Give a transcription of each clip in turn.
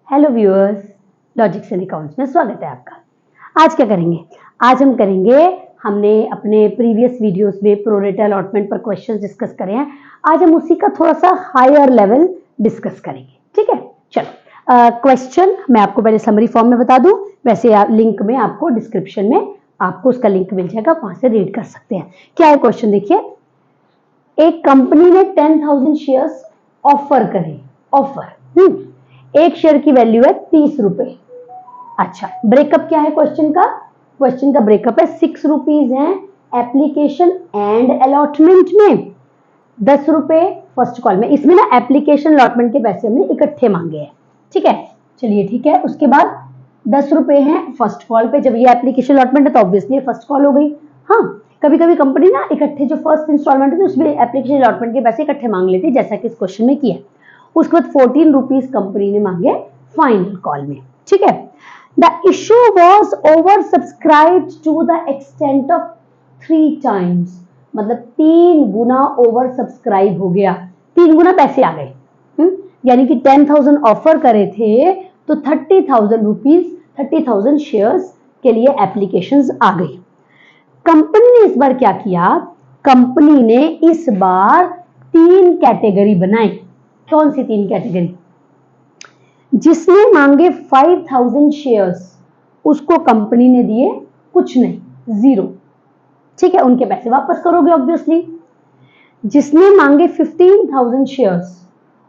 Hello viewers, logics and accounts में स्वागत है आपका। आज क्या करेंगे? आज हम करेंगे, हमने अपने प्रीवियस वीडियोस में प्रोरेटा अलॉटमेंट पर क्वेश्चंस डिस्कस करे हैं। आज हम उसी का थोड़ा सा हायर लेवल डिस्कस करेंगे। ठीक है, चलो क्वेश्चन मैं आपको पहले समरी फॉर्म में बता दूं, वैसे लिंक में आपको डिस्क्रिप्शन में आपको उसका लिंक मिल जाएगा, वहां से रीड कर सकते हैं। क्या है क्वेश्चन? देखिए, एक कंपनी ने 10,000 शेयर्स ऑफर करे। ऑफर एक शेयर की वैल्यू है 30 रुपए। अच्छा, ब्रेकअप क्या है क्वेश्चन का? क्वेश्चन का ब्रेकअप है 6 रुपीज है एप्लीकेशन एंड अलॉटमेंट में, 10 रुपए फर्स्ट कॉल में। इसमें ना एप्लीकेशन अलॉटमेंट के पैसे हमने इकट्ठे मांगे हैं। ठीक है, चलिए ठीक है। उसके बाद 10 रुपए हैं फर्स्ट कॉल पे। जब ये एप्लीकेशन अलॉटमेंट है तो ऑब्वियसली फर्स्ट कॉल हो गई। हाँ, कभी कभी कंपनी ना इकट्ठे जो फर्स्ट इंस्टॉलमेंट है उसमें एप्लीकेशन अलॉटमेंट के पैसे इकट्ठे मांग लेती है, जैसा कि इस क्वेश्चन में किया। उसके बाद 14 रुपीज कंपनी ने मांगे फाइनल कॉल में। ठीक है, the issue was oversubscribed to the extent of 3 times, मतलब 3 गुना ओवर सब्सक्राइब हो गया, 3 गुना पैसे आ गए। यानी कि 10,000 ऑफर करे थे तो 30,000 रुपीज 30,000 शेयर्स के लिए एप्लीकेशंस आ गई। कंपनी ने इस बार क्या किया? कंपनी ने इस बार 3 कैटेगरी बनाई। कौन सी 3 कैटेगरी? जिसने मांगे 5,000 शेयर्स उसको कंपनी ने दिए कुछ नहीं, 0। ठीक है, उनके पैसे वापस करोगे ऑब्वियसली। जिसने मांगे 15,000 शेयर्स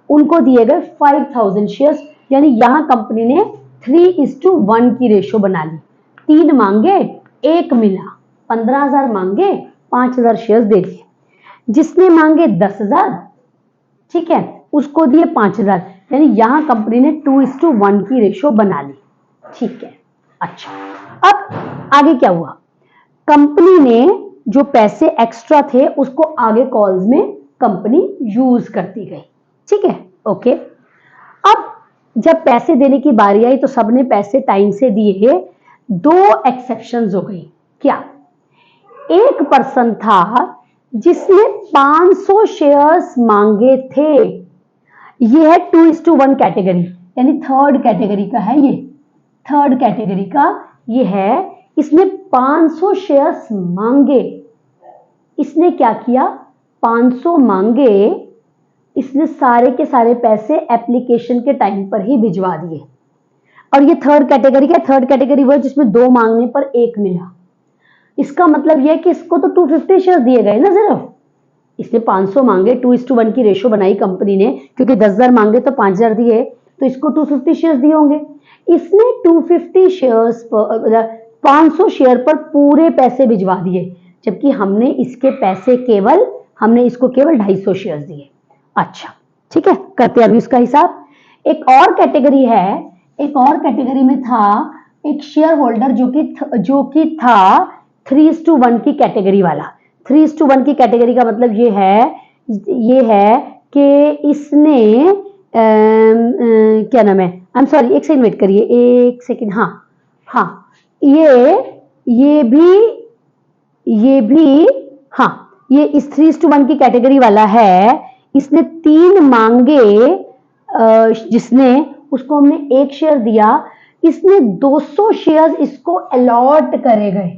उनको दिए गए 5,000 शेयर्स, यानी यहां कंपनी ने 3:1 की रेशो बना ली। 3 मांगे 1 मिला, 15,000 मांगे 5,000 शेयर्स दे दिए। जिसने मांगे 10,000, ठीक है, उसको दिए 5,000, यानी यहां कंपनी ने 2:1 की रेशो बना ली। ठीक है, अच्छा, अब आगे क्या हुआ? कंपनी ने जो पैसे एक्स्ट्रा थे उसको आगे कॉल्स में कंपनी यूज करती गई। ठीक है, ओके। अब जब पैसे देने की बारी आई तो सबने पैसे टाइम से दिए। 2 एक्सेप्शंस हो गई। क्या? एक पर्सन था जिसने 500 शेयर्स मांगे थे। ये है 2:1 कैटेगरी, यानी थर्ड कैटेगरी का है ये। थर्ड कैटेगरी का ये है, इसने 500 शेयर्स मांगे। इसने क्या किया? 500 मांगे, इसने सारे के सारे पैसे एप्लीकेशन के टाइम पर ही भिजवा दिए। और ये थर्ड कैटेगरी का, थर्ड कैटेगरी वो जिसमें 2 मांगने पर 1 मिला। इसका मतलब यह है कि इसको तो 250 शेयर दिए गए ना सिर्फ। इसने 500 मांगे, 2:1 की रेशो बनाई कंपनी ने, क्योंकि 10,000 मांगे तो 5,000 दिए, तो इसको 250 शेयर दिए होंगे। इसने 250 शेयर्स पर 500 शेयर पर पूरे पैसे भिजवा दिए, जबकि हमने इसको केवल 250 शेयर दिए। अच्छा, ठीक है, करते हैं अभी उसका हिसाब। एक और कैटेगरी है, एक और कैटेगरी में था एक शेयर होल्डर जो कि था 3:1 की कैटेगरी वाला। 3:1 की कैटेगरी का मतलब ये है कि इसने क्या नाम है, आई एम सॉरी, एक सेकंड वेट करिए, एक सेकंड। हाँ, ये भी हाँ, ये इस 3:1 की कैटेगरी वाला है। इसने 3 मांगे, जिसने उसको हमने 1 शेयर दिया। इसने 200 शेयर्स इसको अलॉट करे गए,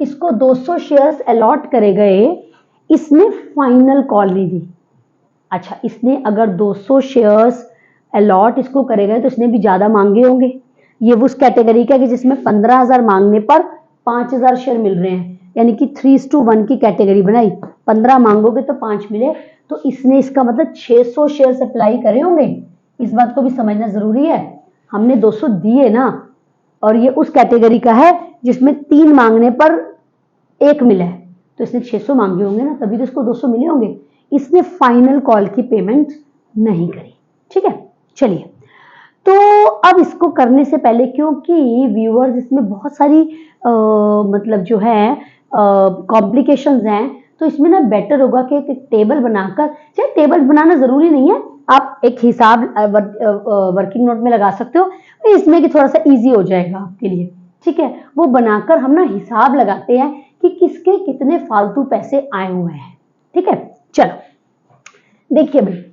इसको 200 शेयर्स अलॉट करे गए। इसने फाइनल कॉल नहीं दी। अच्छा, इसने अगर 200 शेयर्स अलॉट इसको करे गए तो इसने भी ज्यादा मांगे होंगे। ये उस कैटेगरी का कि जिसमें 15,000 मांगने पर 5,000 शेयर मिल रहे हैं, यानी कि 3:1 की कैटेगरी बनाई। 15 मांगोगे तो 5 मिले, तो इसने इसका मतलब 600 शेयर अप्लाई करे होंगे। इस बात को भी समझना जरूरी है। हमने 200 दिए ना, और ये उस कैटेगरी का है जिसमें 3 मांगने पर 1 मिला है, तो इसने 600 मांगे होंगे ना, तभी तो इसको 200 मिले होंगे। इसने फाइनल कॉल की पेमेंट नहीं करी। ठीक है, चलिए, तो अब इसको करने से पहले, क्योंकि व्यूअर्स इसमें बहुत सारी मतलब जो है कॉम्प्लिकेशंस हैं, तो इसमें ना बेटर होगा कि एक टेबल बनाकर, चाहे टेबल बनाना जरूरी नहीं है, आप एक हिसाब वर्किंग नोट में लगा सकते हो, इसमें कि थोड़ा सा इजी हो जाएगा आपके लिए। ठीक है, वो बनाकर हम ना हिसाब लगाते हैं कि किसके कितने फालतू पैसे आए हुए हैं। ठीक है, चलो देखिए भाई,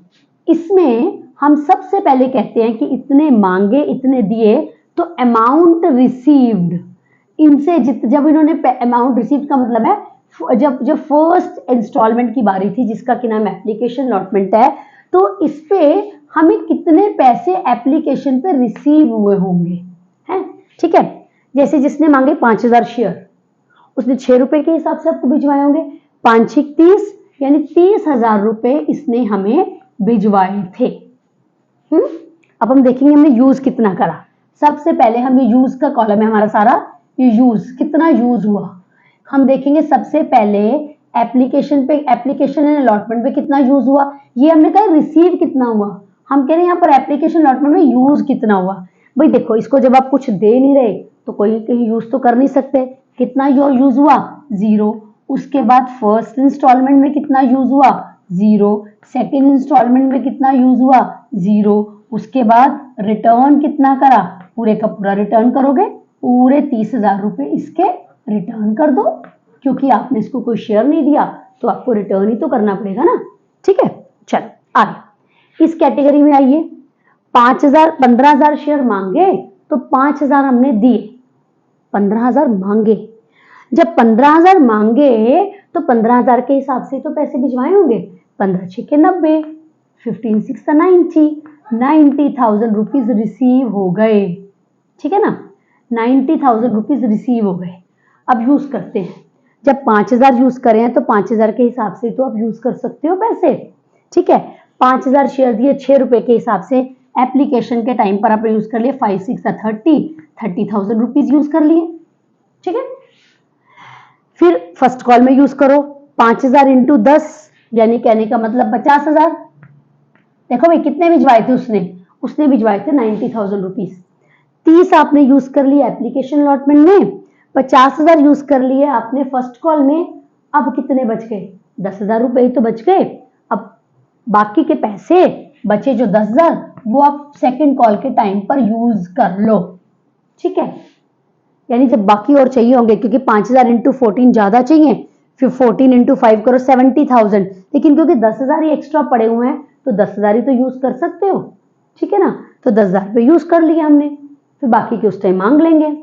इसमें हम सबसे पहले कहते हैं कि इतने मांगे इतने दिए, तो अमाउंट रिसीव्ड, इनसे जब इन्होंने अमाउंट रिसीव्ड का मतलब है जब फर्स्ट इंस्टॉलमेंट की बारी थी, जिसका कि नाम एप्लीकेशन अलॉटमेंट है, तो इस पे हमें कितने पैसे एप्लीकेशन पे रिसीव हुए होंगे, हैं, ठीक है। जैसे जिसने मांगे 5000 शेयर, उसने 6 रुपए के हिसाब से आपको भिजवाए होंगे, 5 6 30, यानी 30,000 रुपए इसने हमें भिजवाए थे। अब हम देखेंगे हमने यूज कितना करा। सबसे पहले हम ये यूज का कॉलम है हमारा सारा, ये यूज कितना यूज हुआ हम देखेंगे। सबसे पहले एप्लीकेशन एंड अलॉटमेंट पे कितना यूज हुआ, ये हमने कहा रिसीव कितना हुआ, हम कह रहे हैं यहाँ पर एप्लीकेशन अलॉटमेंट में यूज कितना हुआ। भाई देखो, इसको जब आप कुछ दे नहीं रहे तो कोई कहीं यूज तो कर नहीं सकते, कितना यूज हुआ 0। उसके बाद फर्स्ट इंस्टॉलमेंट में कितना यूज हुआ 0, सेकेंड इंस्टॉलमेंट में कितना यूज हुआ 0। उसके बाद रिटर्न कितना करा, पूरे का पूरा रिटर्न करोगे, पूरे 30,000 रुपए इसके रिटर्न कर दो, क्योंकि आपने इसको कोई शेयर नहीं दिया तो आपको रिटर्न ही तो करना पड़ेगा ना, ठीक है। चलो आगे इस कैटेगरी में आइए। 15,000 शेयर मांगे तो 5,000 हमने दिए, 15,000 मांगे। जब 15,000 मांगे तो 15,000 के हिसाब से तो पैसे भिजवाए होंगे, 15 6 90, 15 6 90, 90,000 रुपीज रिसीव हो गए, ठीक है ना, 90,000 रुपीज रिसीव हो गए। अब यूज करते हैं, जब 5,000 यूज करें हैं तो 5,000 के हिसाब से तो आप यूज कर सकते हो पैसे, ठीक है। 5,000 शेयर दिए 6 रुपए के हिसाब से, एप्लीकेशन के टाइम पर आपने यूज कर लिए 5 6 30,000 रुपीज यूज कर लिए, ठीक है। फिर फर्स्ट कॉल में यूज करो 5,000 इंटू 10, यानी कहने का मतलब 50,000। देखो भाई कितने भिजवाए थे उसने भिजवाए थे 90,000 रुपीज। 30 आपने यूज कर लिया एप्लीकेशन अलॉटमेंट में, 50,000 यूज कर लिए आपने फर्स्ट कॉल में। अब कितने बच गए, 10,000 रुपए ही तो बच गए। अब बाकी के पैसे बचे जो 10,000, वो आप सेकंड कॉल के टाइम पर यूज कर लो, ठीक है। यानी जब बाकी और चाहिए होंगे, क्योंकि 5,000 इंटू 14 ज्यादा चाहिए, फिर 14 इंटू 5 करो 70,000, लेकिन क्योंकि 10,000 ही एक्स्ट्रा पड़े हुए हैं तो 10,000 ही तो यूज कर सकते हो, ठीक है ना। तो 10,000 पे यूज कर लिया हमने, फिर बाकी के उस टाइम मांग लेंगे।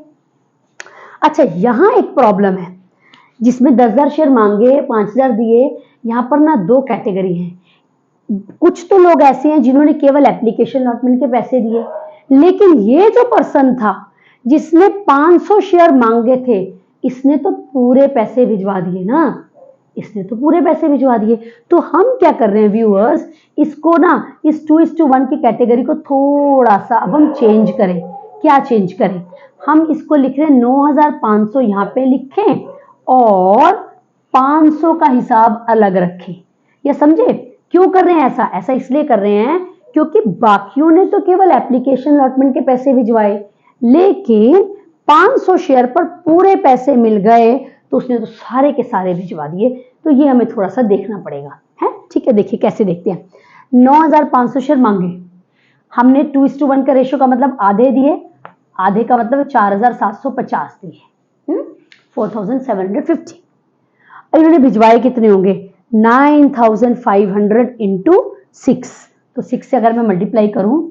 अच्छा, यहां एक प्रॉब्लम है, जिसमें 10,000 शेयर मांगे 5,000 दिए, यहां पर ना 2 कैटेगरी है। कुछ तो लोग ऐसे हैं जिन्होंने केवल एप्लीकेशन अलॉटमेंट के पैसे दिए, लेकिन ये जो पर्सन था जिसने 500 शेयर मांगे थे, इसने तो पूरे पैसे भिजवा दिए ना, इसने तो पूरे पैसे भिजवा दिए। तो हम क्या कर रहे हैं व्यूअर्स, इसको ना इस 2:1 की कैटेगरी को थोड़ा सा अब हम चेंज करें। क्या चेंज करें, हम इसको लिख रहे हैं 9,500 यहाँ पे लिखें और 500 का हिसाब अलग रखें। या समझे क्यों कर रहे हैं ऐसा? ऐसा इसलिए कर रहे हैं क्योंकि बाकियों ने तो केवल एप्लीकेशन अलॉटमेंट के पैसे भिजवाए, लेकिन 500 शेयर पर पूरे पैसे मिल गए तो उसने तो सारे के सारे भिजवा दिए। तो ये हमें थोड़ा सा देखना पड़ेगा, है, ठीक है। देखिए कैसे देखते हैं। 9,500 शेयर मांगे हमने, 2:1 का रेशियो का मतलब आधे दिए, आधे का मतलब 4,750 दिए, 4,750। इन्होंने भिजवाए कितने होंगे, 9,500 इंटू 6। तो 6 से अगर मैं मल्टीप्लाई करूं,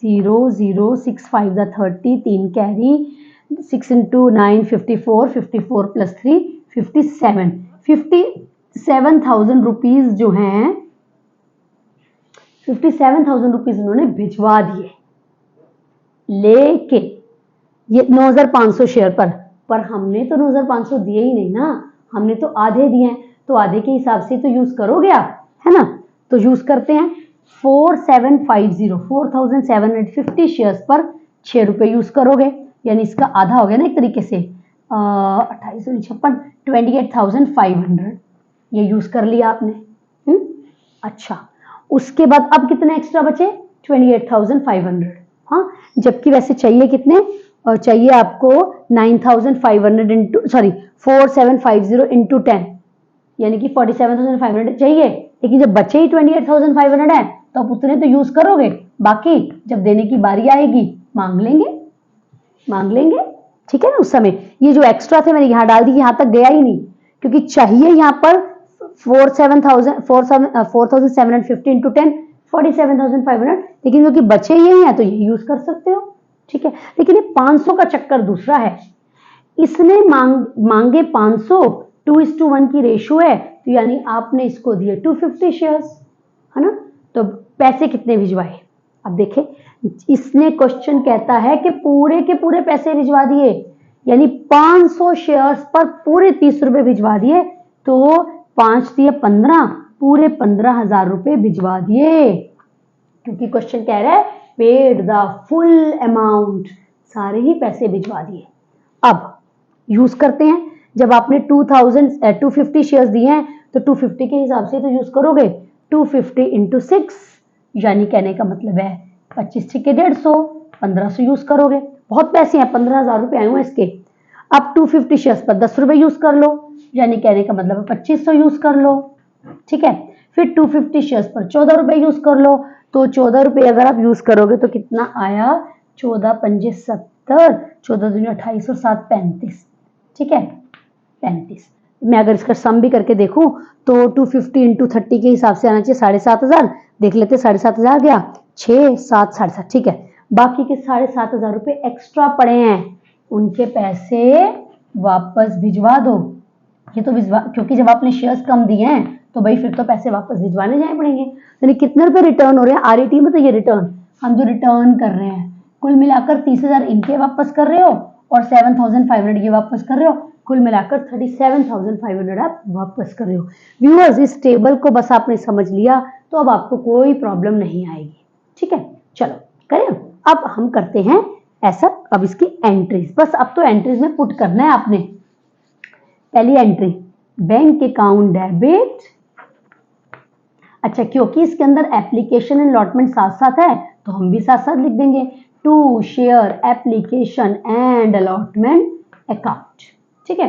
0 0 6 5 30, 3 कैरी, 6 इंटू 9 54, 54 प्लस 3 57,000 रुपीज जो हैं, 57,000 रुपीज उन्होंने भिजवा दिए। लेकिन ये 9,500 शेयर पर हमने तो 9,500 दिए ही नहीं ना, हमने तो आधे दिए हैं, तो आधे के हिसाब से तो यूज करोगे आप, है ना। तो यूज करते हैं 4,750 शेयर्स पर 6 रुपए यूज करोगे, यानी इसका आधा हो गया ना एक तरीके से, 2856, 28,500 ये यूज कर लिया आपने। अच्छा, उसके बाद अब कितने एक्स्ट्रा बचे, 28,500। हाँ, जबकि वैसे चाहिए कितने, और चाहिए आपको 9,500 इंटू 4,750 इंटू 10, यानी कि 47,500 चाहिए। लेकिन जब बचे ही 28,500 है तो आप उतने तो यूज करोगे, बाकी जब देने की बारी आएगी मांग लेंगे, ठीक है ना। उस समय ये जो एक्स्ट्रा थे मैंने यहाँ डाल दी, यहाँ तक गया ही नहीं, क्योंकि चाहिए यहाँ पर 4,750 इंटू 10 47,500, लेकिन क्योंकि बचे ये हैं तो ये यूज कर सकते हो, ठीक है। लेकिन ये 500 का चक्कर दूसरा है, इसने मांगे 500, 2:1 की रेशो है, तो यानी आपने इसको दिए 250 शेयर्स, है ना। तो पैसे कितने भिजवाए, अब देखें, इसने क्वेश्चन कहता है कि पूरे के पूरे पैसे भिजवा दिए, यानी 500 शेयर्स पर पूरे 30 रुपए भिजवा दिए, तो 5 दिए 15, पूरे 15,000 रुपए भिजवा दिए, क्योंकि क्वेश्चन कह रहा है पेड द फुल अमाउंट, सारे ही पैसे भिजवा दिए। अब यूज करते हैं, जब आपने 250 शेयर्स दिए हैं तो 250 के हिसाब से तो यूज करोगे, 250 इंटू 6, यानी कहने का मतलब है 25 × 150, 1500 यूज करोगे, बहुत पैसे हैं, 15,000 रुपए आए हुए इसके। अब 250 शेयर्स पर 10 रुपए यूज कर लो, यानी कहने का मतलब है 2500 यूज कर लो, ठीक है। फिर 250 शेयर्स पर 14 रुपए यूज कर लो, तो 14 रुपए अगर आप यूज करोगे तो कितना आया, 14 पंजे 70, 14 दूनी 28 और 7 35, ठीक है, 35। मैं अगर इसका सम भी करके देखूं तो 250 इंटू 30 के हिसाब से आना चाहिए 7,500, देख लेते 7,500 गया, 6, 7, 7.5, ठीक है। बाकी के 7,500 रुपए एक्स्ट्रा पड़े हैं, उनके पैसे वापस भिजवा दो। ये तो भिजवा, क्योंकि जब आपने शेयर्स कम दिए हैं तो भाई फिर तो पैसे वापस भिजवाने जाने पड़ेंगे। यानी कितने रुपए रिटर्न हो रहे हैं, RET में तो ये रिटर्न, हम जो रिटर्न कर रहे हैं कुल मिलाकर 30,000 इनके वापस कर रहे हो और 7,500 ये वापस कर रहे हो, कुल मिलाकर 37,500 आप वापस कर रहे हो। व्यूअर्स, इस टेबल को बस आपने समझ लिया तो अब आपको कोई प्रॉब्लम नहीं आएगी, ठीक है। चलो करें, अब हम करते हैं ऐसा, अब इसकी एंट्रीज, बस अब तो एंट्रीज में पुट करना है आपने। पहली एंट्री, बैंक अकाउंट डेबिट, अच्छा क्योंकि इसके अंदर एप्लीकेशन एंड अलॉटमेंट साथ साथ है तो हम भी साथ साथ लिख देंगे, to share application and allotment account, ठीक है।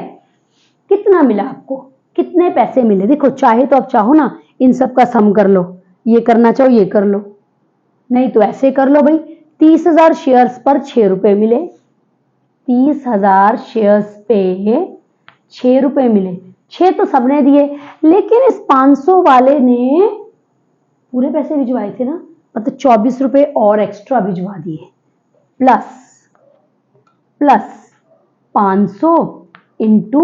कितना मिला आपको, कितने पैसे मिले, देखो चाहे तो आप चाहो ना इन सब का सम कर लो, ये करना चाहो ये कर लो, नहीं तो ऐसे कर लो भाई, 30,000 शेयर्स पर 6 रुपए मिले, 30,000 शेयर्स पे 6 रुपए मिले, 6 तो सबने दिए, लेकिन इस 500 वाले ने पूरे पैसे भिजवाए थे ना, मतलब 24 रुपए और एक्स्ट्रा भिजवा दिए, प्लस 500 इंटू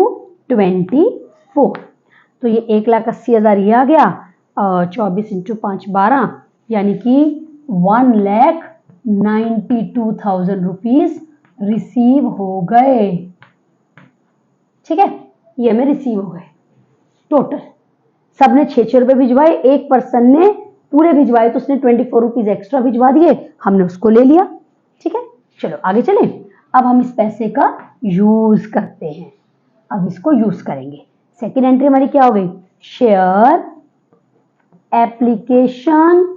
24, तो ये 1,80,000 ये आ गया, 24 इंटू 5 12, यानी कि 1,92,000 रुपीज रिसीव हो गए, ठीक है। ये हमें रिसीव हो गए टोटल, सबने 6 रुपए भिजवाए, एक पर्सन ने पूरे भिजवाए तो उसने 24 रुपीज एक्स्ट्रा भिजवा दिए, हमने उसको ले लिया, ठीक है। चलो आगे चलें, अब हम इस पैसे का यूज करते हैं, अब इसको यूज करेंगे। सेकेंड एंट्री हमारी क्या हो गई, share application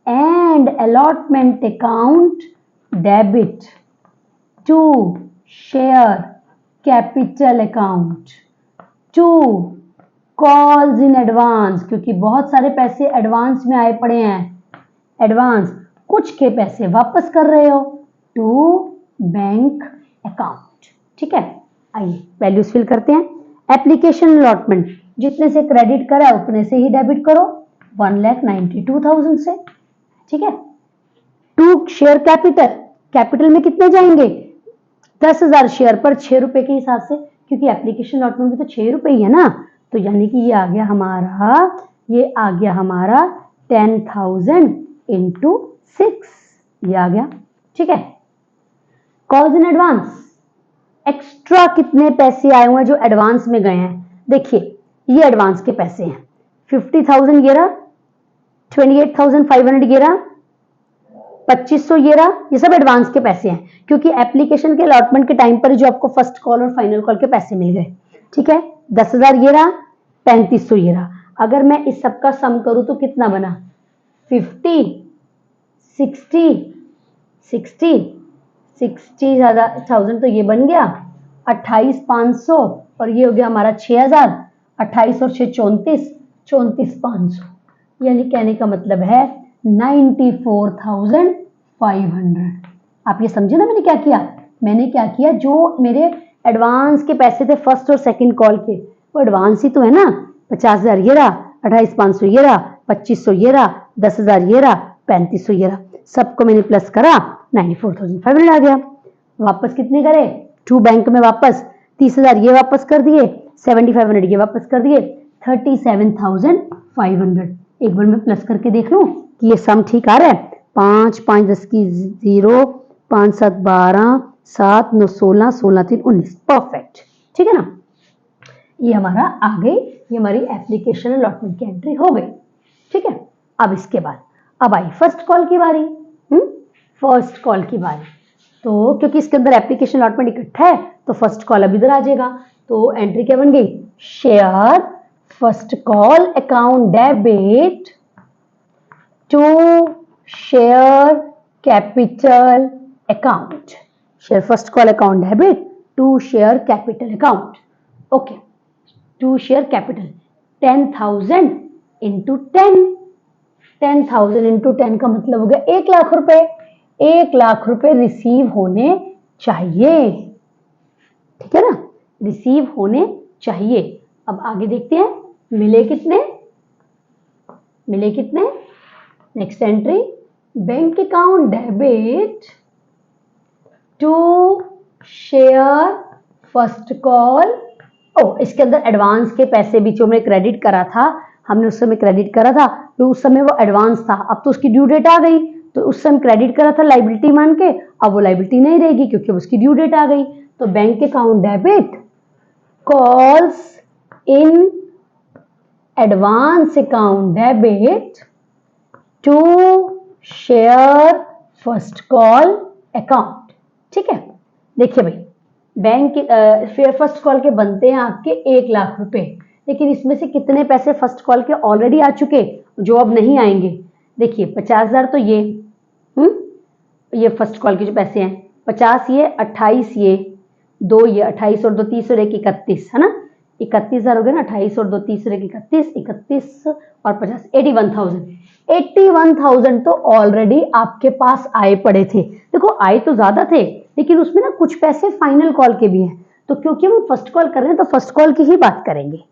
and allotment account debit to share capital account to calls in advance, क्योंकि बहुत सारे पैसे एडवांस में आए पड़े हैं, एडवांस कुछ के पैसे वापस कर रहे हो, टू बैंक अकाउंट, ठीक है। आइए वैल्यूज फिल करते हैं। एप्लीकेशन अलॉटमेंट, जितने से क्रेडिट करा उतने से ही डेबिट करो, 1,92,000 से, ठीक है। टू शेयर कैपिटल, कैपिटल में कितने जाएंगे, 10,000 शेयर पर 6 रुपए के हिसाब से, क्योंकि एप्लीकेशन अलॉटमेंट में तो 6 रुपए ही है ना, तो यानी कि ये आ गया हमारा 10,000 इंटू 6, ये आ गया, ठीक है। कॉल्स इन एडवांस, एक्स्ट्रा कितने पैसे आए हुए हैं जो एडवांस में गए हैं, देखिए ये एडवांस के पैसे हैं, 50,000 ये रहा, 28,500 ये रहा, 2500 ये रहा, ये सब एडवांस के पैसे हैं, क्योंकि एप्लीकेशन के अलॉटमेंट के टाइम पर जो आपको फर्स्ट कॉल और फाइनल कॉल के पैसे मिल गए, ठीक है। 10,000 ये रहा, 3500 ये रहा। अगर मैं इस सब का सम करूं तो कितना बना, 50, 60,000 तो ये बन गया, 28,500 और ये हो गया हमारा 6,000, 28 और 6 34, 34,500, यानी कहने का मतलब है 94,500। आप ये समझे ना मैंने क्या किया, जो मेरे एडवांस के पैसे थे फर्स्ट और सेकंड कॉल के, वो एडवांस ही तो है ना, 50,000 ये रहा, 28,500 ये रहा, 2500 ये रहा, 10,000 ये रहा, 3500 ये रहा, सबको मैंने प्लस करा 94,500 आ गया। वापस कितने करे, टू बैंक में वापस 30,000 ये वापस कर दिए, 7500 ये वापस कर दिए, 37,500। एक बार मैं प्लस करके देख लूं कि ये सम ठीक आ रहा है। 5 5 10 की 0, 5 7 12, 7 9 16, 16 3 19, परफेक्ट। ठीक है ना, ये हमारा आ गई, ये हमारी एप्लीकेशन अलॉटमेंट की एंट्री हो गई। ठीक है, अब इसके बाद अब आई फर्स्ट कॉल की बारी। फर्स्ट कॉल की बारी, तो क्योंकि इसके अंदर एप्लीकेशन अलॉटमेंट इकट्ठा है तो फर्स्ट कॉल अब इधर आ जाएगा। तो एंट्री क्या बन गई, share first call account debit to share capital account. Share first call account debit to share capital account. Okay, to share capital 10,000 into 10, 10,000 into 10 का मतलब हो गया 1 लाख रुपए। 1 लाख रुपए रिसीव होने चाहिए। ठीक है ना, रिसीव होने चाहिए। अब आगे देखते हैं मिले कितने, मिले कितने। Next entry, bank account debit to share first call. इसके अंदर एडवांस के पैसे भी जो हमने क्रेडिट करा था, हमने उस समय क्रेडिट करा था, तो उस समय वो एडवांस था, अब तो उसकी ड्यू डेट आ गई, तो उस समय क्रेडिट करा था लाइबिलिटी मान के, अब वो लाइबिलिटी नहीं रहेगी क्योंकि उसकी ड्यू डेट आ गई। तो bank account debit calls in advance account debit to share first call account. ठीक है, देखिए भाई, बैंक फेयर फर्स्ट कॉल के बनते हैं आपके 1 लाख रुपए, लेकिन इसमें से कितने पैसे फर्स्ट कॉल के ऑलरेडी आ चुके जो अब नहीं आएंगे। देखिए 50,000 तो ये फर्स्ट कॉल के जो पैसे हैं, 50 ये, 28 ये, 2 ये, 28 और 2 30 और 1 31 है ना, 31,000 हो गए ना, 28 और 2 30 और 1 31, 31 और 50 81,000। 81,000 तो ऑलरेडी आपके पास आए पड़े थे। देखो आए तो ज्यादा थे, लेकिन उसमें ना कुछ पैसे फाइनल कॉल के भी हैं, तो क्योंकि हम फर्स्ट कॉल कर रहे हैं तो फर्स्ट कॉल की ही बात करेंगे।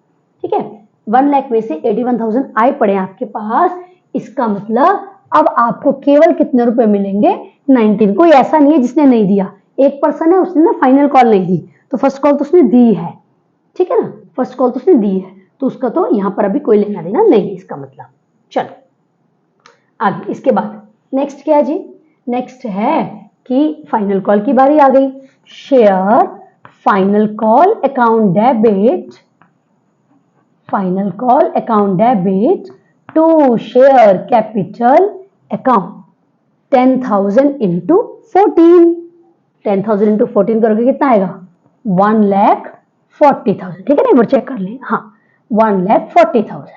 ठीक है, 1 लाख में से 81,000 आए पड़े हैं आपके पास। इसका मतलब अब आपको केवल कितने रुपए मिलेंगे, 19। कोई ऐसा नहीं है जिसने नहीं दिया, एक पर्सन है उसने ना फाइनल कॉल नहीं दी, तो फर्स्ट कॉल तो उसने दी है। ठीक है ना, फर्स्ट कॉल तो उसने दी है, तो उसका तो यहां पर अभी कोई लेना देना नहीं है इसका मतलब। चलो आगे, इसके बाद नेक्स्ट क्या है जी, नेक्स्ट है कि फाइनल कॉल की बारी आ गई। Share final call account debit, final call account debit to share capital account 10,000 into 14। 10,000 into 14 करोगे कितना आएगा, 1,40,000। ठीक है ना, एक बार चेक कर लें। हाँ, 1,40,000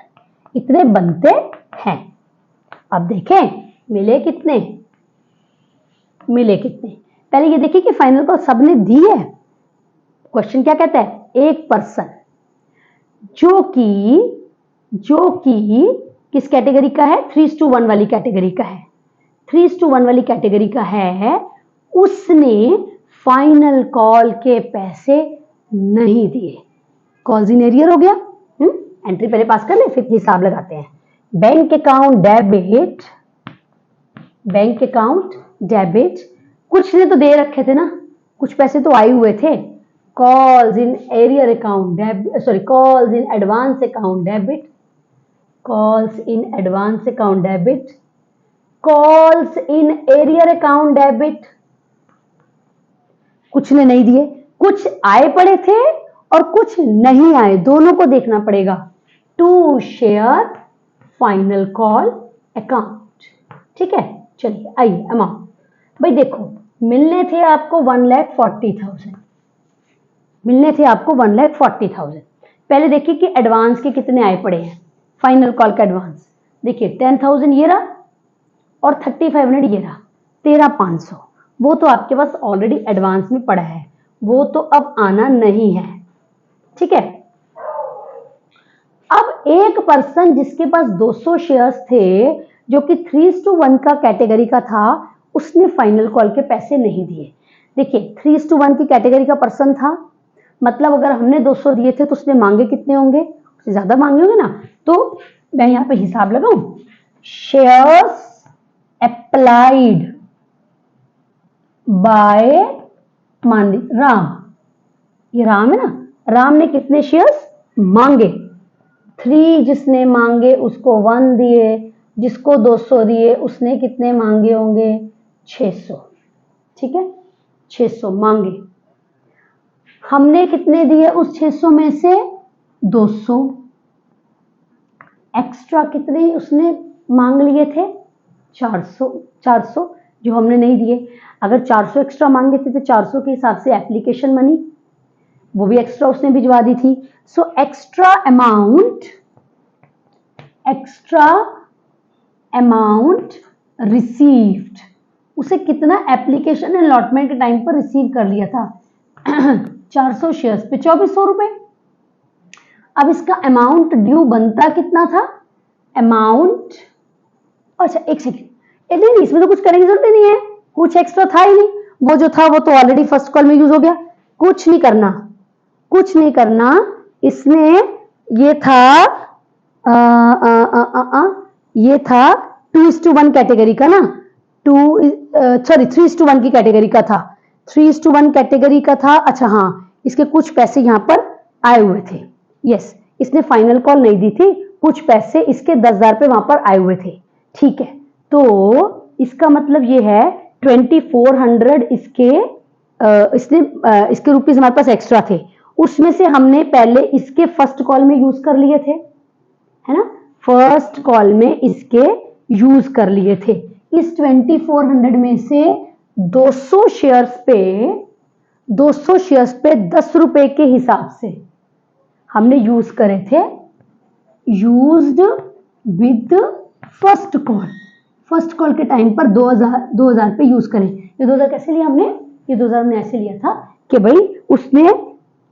इतने बनते हैं। अब देखें मिले कितने, मिले कितने। पहले ये देखिए कि फाइनल कॉल सबने दी है। क्वेश्चन क्या कहता है, एक पर्सन जो कि किस कैटेगरी का है, 3:1 वाली कैटेगरी का है, 3:1 वाली कैटेगरी का है, उसने फाइनल कॉल के पैसे नहीं दिए। कॉल्स इन एरियर हो गया। एंट्री पहले पास कर ले फिर हिसाब लगाते हैं। Bank account debit, bank account debit, कुछ ने तो दे रखे थे ना, कुछ पैसे तो आए हुए थे। Calls in arrear account debit, sorry calls in advance account debit, calls in advance account debit, calls in arrear account debit. कुछ ने नहीं दिए, कुछ आए पड़े थे और कुछ नहीं आए, दोनों को देखना पड़ेगा। To share final call account. ठीक है, चलिए आइए अमाउंट। भाई देखो मिलने थे आपको 1,40,000, मिलने थे आपको 1,40,000। पहले देखिए कि एडवांस के कितने आए पड़े हैं। फाइनल कॉल का एडवांस देखिए 10,000 ये रहा और 3,500 ये रहा, 13,500। वो तो आपके पास ऑलरेडी एडवांस में पड़ा है, वो तो अब आना नहीं है। ठीक है, अब एक पर्सन जिसके पास 200 शेयर्स थे, जो कि 3:1 का कैटेगरी का था, उसने फाइनल कॉल के पैसे नहीं दिए। देखिए 3:1 की कैटेगरी का पर्सन था, मतलब अगर हमने 200 दिए थे तो उसने मांगे कितने होंगे, उससे ज्यादा मांगे होंगे ना। तो मैं यहाँ पे हिसाब लगाऊं, शेयर्स अप्लाइड बाय मान ली राम, ये राम है ना, राम ने कितने शेयर्स मांगे, 3 जिसने मांगे उसको 1 दिए, जिसको 200 दिए उसने कितने मांगे होंगे 600, ठीक है 600 मांगे, हमने कितने दिए उस 600 में से 200, एक्स्ट्रा कितने उसने मांग लिए थे 400 जो हमने नहीं दिए। अगर 400 एक्स्ट्रा मांगे थे तो 400 के हिसाब से एप्लीकेशन मनी वो भी एक्स्ट्रा उसने भिजवा दी थी। सो एक्स्ट्रा अमाउंट रिसीव्ड, उसे कितना एप्लीकेशन अलॉटमेंट के टाइम पर रिसीव कर लिया था 400 शेयर्स पे 2400 रुपए। अब इसका अमाउंट ड्यू बनता कितना था, अमाउंट, अच्छा एक सेकेंड, नहीं इसमें तो कुछ करने की जरूरत ही नहीं है, कुछ एक्स्ट्रा था ही नहीं, वो जो था वो तो ऑलरेडी फर्स्ट कॉल में यूज हो गया, कुछ नहीं करना, इसने ये था ये था 2:1 कैटेगरी का ना, 3:1 की कैटेगरी का था, 3:1 कैटेगरी का था। अच्छा हाँ, इसके कुछ पैसे यहाँ पर आए हुए थे, यस इसने फाइनल कॉल नहीं दी थी, कुछ पैसे इसके 10,000 पे वहां पर आए हुए थे, ठीक है। तो इसका मतलब ये है 2400 इसके रुपीस हमारे पास एक्स्ट्रा थे, उसमें से हमने पहले इसके फर्स्ट कॉल में यूज कर लिए थे, है ना, फर्स्ट कॉल में इसके यूज कर लिए थे। इस 2400 में से 200 शेयर्स पे 10 रुपए के हिसाब से हमने यूज करे थे, यूज्ड विद फर्स्ट कॉल के टाइम पर 2000 पे यूज करें। ये 2000 कैसे लिया हमने, ये 2000 हमने ऐसे लिया था कि भाई उसने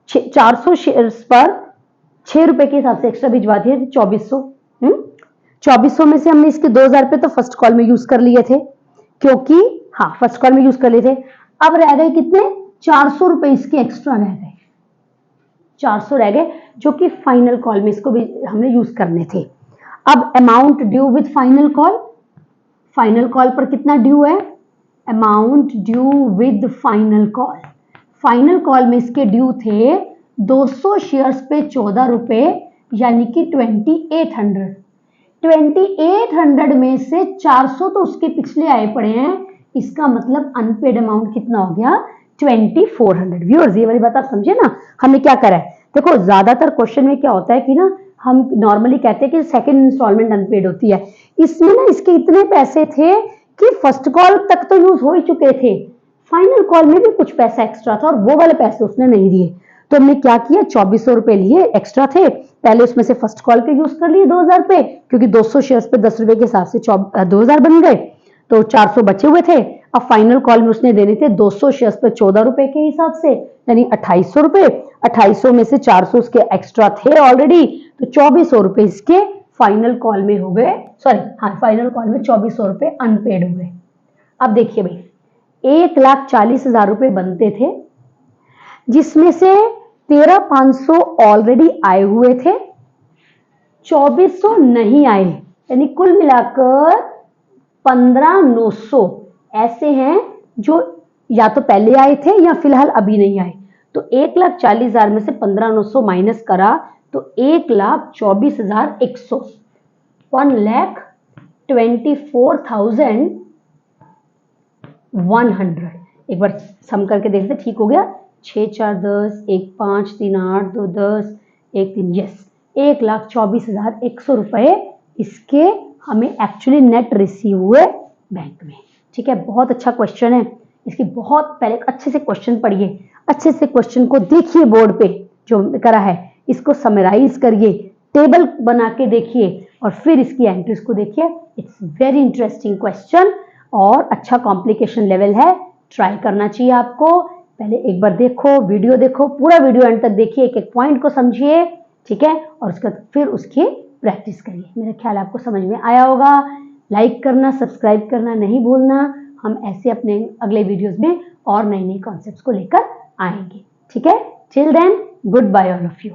400 शेयर्स पर 6 रुपए के हिसाब से एक्स्ट्रा भिजवा दिए थे 2400 में से हमने इसके 2000 पे तो फर्स्ट कॉल में यूज कर लिए थे, क्योंकि हाँ फर्स्ट कॉल में यूज कर लिए थे। अब रह गए कितने 400 रुपए इसके एक्स्ट्रा रह गए, 400 रह गए जो कि फाइनल कॉल में इसको भी हमने यूज करने थे। अब amount due with final call पर कितना ड्यू है, amount due with final call में इसके ड्यू थे 200 शेयर्स पे 14 रुपए यानी कि 2800 में से 400 तो उसके पिछले आए पड़े हैं, इसका मतलब अनपेड अमाउंट कितना हो गया 2400। व्यूअर्स ये वाली बात आप समझे ना, हमने क्या करा है, देखो ज्यादातर क्वेश्चन में क्या होता है कि ना हम नॉर्मली कहते हैं कि सेकंड इंस्टॉलमेंट अनपेड होती है, इसमें ना इसके इतने पैसे थे कि फर्स्ट कॉल तक तो यूज हो ही चुके थे, फाइनल कॉल में भी कुछ पैसा एक्स्ट्रा था और वो वाले पैसे उसने नहीं दिए। तो हमने क्या किया 2400 रुपए लिए एक्स्ट्रा थे, पहले उसमें से फर्स्ट कॉल के यूज कर लिए 2000 पे, क्योंकि 200 शेयर्स पे 10 रुपए के हिसाब से 2000 बन गए, तो 400 बचे हुए थे। अब फाइनल कॉल में उसने देने थे 200 शेयर्स पे 14 रुपए के हिसाब से यानी 2800 रुपए, 2800 में से 400 उसके एक्स्ट्रा थे ऑलरेडी, तो 2400 रुपए इसके फाइनल कॉल में हो गए, सॉरी हाँ फाइनल कॉल में 2400 रुपए अनपेड हो गए। अब देखिए भाई 1,40,000 रुपए बनते थे, जिसमें से 13,500 ऑलरेडी आए हुए थे, 2400 नहीं आए, यानी कुल मिलाकर 15,900 ऐसे हैं जो या तो पहले आए थे या फिलहाल अभी नहीं आए। तो 1,40,000 में से 15,900 माइनस करा तो 1,24,100, 1,24,100। एक बार सम करके देखते ठीक हो गया, 6 4 10, 1 5 3 8 2 10 1 3, यस 1,24,100 रुपए इसके हमें एक्चुअली नेट रिसीव हुए बैंक में। ठीक है, बहुत अच्छा क्वेश्चन है, इसकी बहुत पहले अच्छे से क्वेश्चन पढ़िए, अच्छे से क्वेश्चन को देखिए, बोर्ड पे जो करा है इसको समराइज करिए, टेबल बना के देखिए और फिर इसकी एंट्रीज को देखिए। इट्स वेरी इंटरेस्टिंग क्वेश्चन और अच्छा कॉम्प्लिकेशन लेवल है, ट्राई करना चाहिए आपको। पहले एक बार देखो, वीडियो देखो, पूरा वीडियो एंड तक देखिए, एक एक पॉइंट को समझिए, ठीक है, और उसका फिर उसकी प्रैक्टिस करिए। मेरा ख्याल आपको समझ में आया होगा। लाइक करना, सब्सक्राइब करना नहीं भूलना। हम ऐसे अपने अगले वीडियोस में और नए नए कॉन्सेप्ट्स को लेकर आएंगे। ठीक है, till then good bye all of you.